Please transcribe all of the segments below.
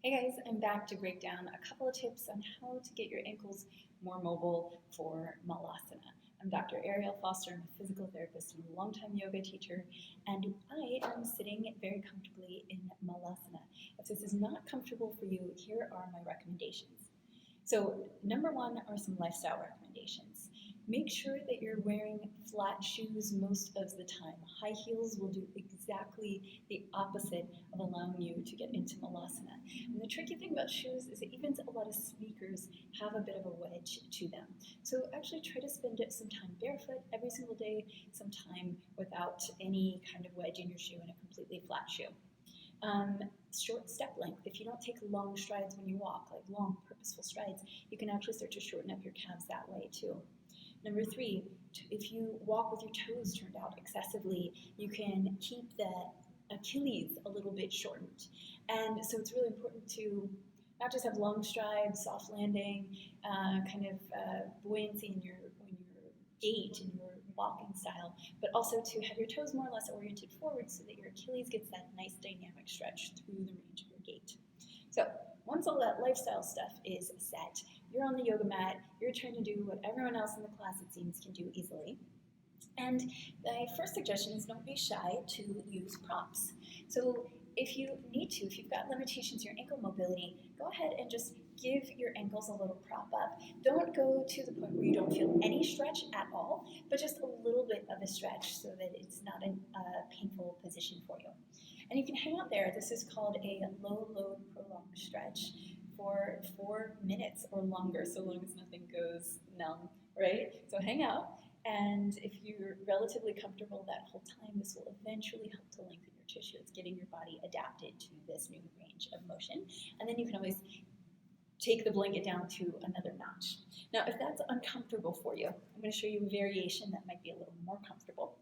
Hey guys, I'm back to break down a couple of tips on how to get your ankles more mobile for Malasana. I'm Dr. Ariele Foster. I'm a physical therapist and a longtime yoga teacher, and I am sitting very comfortably in Malasana. If this is not comfortable for you, here are my recommendations. So, number one are some lifestyle recommendations. Make sure that you're wearing flat shoes most of the time. High heels will do exactly the opposite of allowing you to get into Malasana. And the tricky thing about shoes is that even a lot of sneakers have a bit of a wedge to them. So actually try to spend some time barefoot every single day, some time without any kind of wedge in your shoe and a completely flat shoe. Short step length. If you don't take long strides when you walk, like long purposeful strides, you can actually start to shorten up your calves that way too. Number three, if you walk with your toes turned out excessively, you can keep the Achilles a little bit shortened. And so it's really important to not just have long strides, soft landing, buoyancy in your gait and your walking style, but also to have your toes more or less oriented forward so that your Achilles gets that nice dynamic stretch through the range of your gait. So once all that lifestyle stuff is set, you're on the yoga mat, you're trying to do what everyone else in the class, it seems, can do easily. And my first suggestion is don't be shy to use props. So if you need to, if you've got limitations in your ankle mobility, go ahead and just give your ankles a little prop up. Don't go to the point where you don't feel any stretch at all, but just a little bit of a stretch so that it's not a painful position for you. And you can hang out there. This is called a low load prolonged stretch for 4 minutes or longer, so long as nothing goes numb, right? So hang out. And if you're relatively comfortable that whole time, this will eventually help to lengthen your tissue. It's getting your body adapted to this new range of motion. And then you can always take the blanket down to another notch. Now, if that's uncomfortable for you, I'm going to show you a variation that might be a little more comfortable.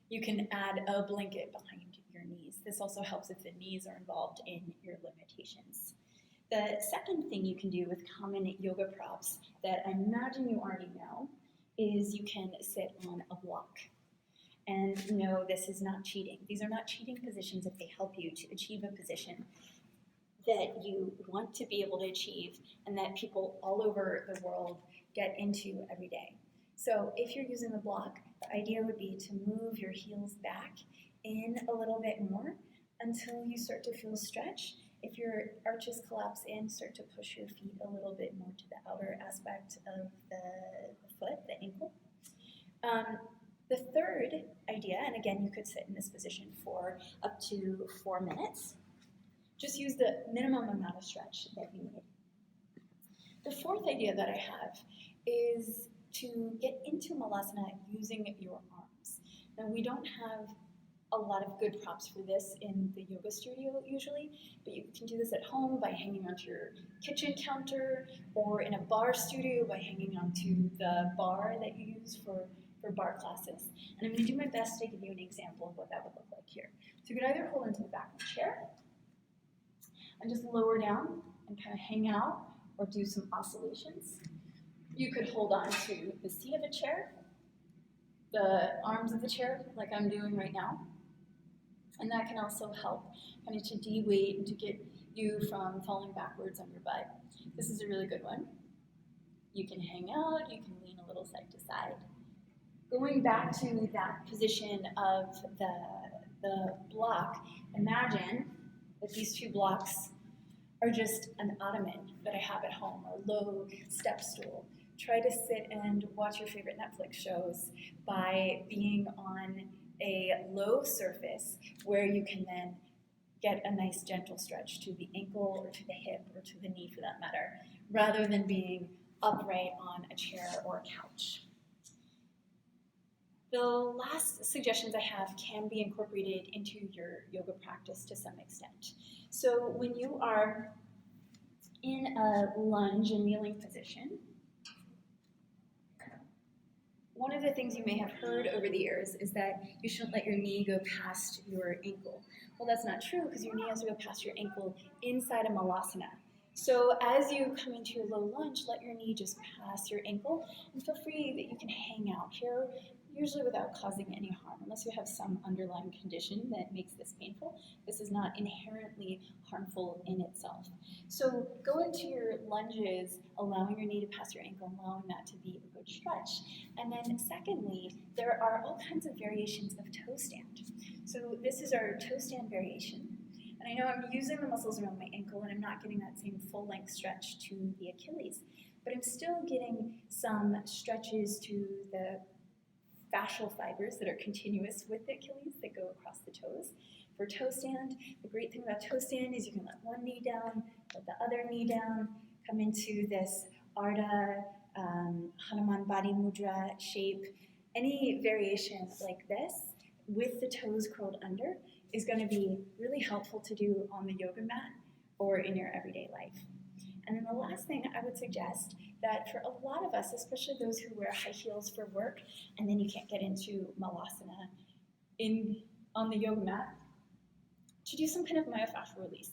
You can add a blanket behind your knees. This also helps if the knees are involved in your limitations. The second thing you can do with common yoga props that I imagine you already know is you can sit on a block. And no, this is not cheating. These are not cheating positions if they help you to achieve a position that you want to be able to achieve and that people all over the world get into every day. So if you're using the block, the idea would be to move your heels back in a little bit more until you start to feel stretch. If your arches collapse in, start to push your feet a little bit more to the outer aspect of the foot, the ankle. The third idea, and again, you could sit in this position for up to 4 minutes. Just use the minimum amount of stretch that you need. The fourth idea that I have is to get into Malasana using your arms. Now, we don't have a lot of good props for this in the yoga studio usually, but you can do this at home by hanging onto your kitchen counter or in a bar studio by hanging onto the bar that you use for bar classes. And I'm going to do my best to give you an example of what that would look like here. So you could either hold into the back of the chair and just lower down and kind of hang out or do some oscillations. You could hold on to the seat of a chair, the arms of the chair like I'm doing right now. And that can also help kind of to de-weight and to get you from falling backwards on your butt. This is a really good one. You can hang out, you can lean a little side to side. Going back to that position of the block, imagine that these two blocks are just an ottoman that I have at home, or a low step stool. Try to sit and watch your favorite Netflix shows by being on a low surface where you can then get a nice gentle stretch to the ankle or to the hip or to the knee for that matter, rather than being upright on a chair or a couch. The last suggestions I have can be incorporated into your yoga practice to some extent. So when you are in a lunge and kneeling position, one of the things you may have heard over the years is that you shouldn't let your knee go past your ankle. Well, that's not true because your knee has to go past your ankle inside of Malasana. So as you come into your low lunge, let your knee just pass your ankle and feel free that you can hang out here. usually without causing any harm, unless you have some underlying condition that makes this painful. This is not inherently harmful in itself. So go into your lunges, allowing your knee to pass your ankle, allowing that to be a good stretch. And then secondly, there are all kinds of variations of toe stand. So this is our toe stand variation. And I know I'm using the muscles around my ankle and I'm not getting that same full length stretch to the Achilles, but I'm still getting some stretches to the fascial fibers that are continuous with the Achilles that go across the toes. For toe stand, the great thing about toe stand is you can let one knee down, let the other knee down, come into this Ardha, Hanuman Body Mudra shape. Any variation like this with the toes curled under is going to be really helpful to do on the yoga mat or in your everyday life. And then the last thing I would suggest that for a lot of us, especially those who wear high heels for work and then you can't get into Malasana on the yoga mat, to do some kind of myofascial release.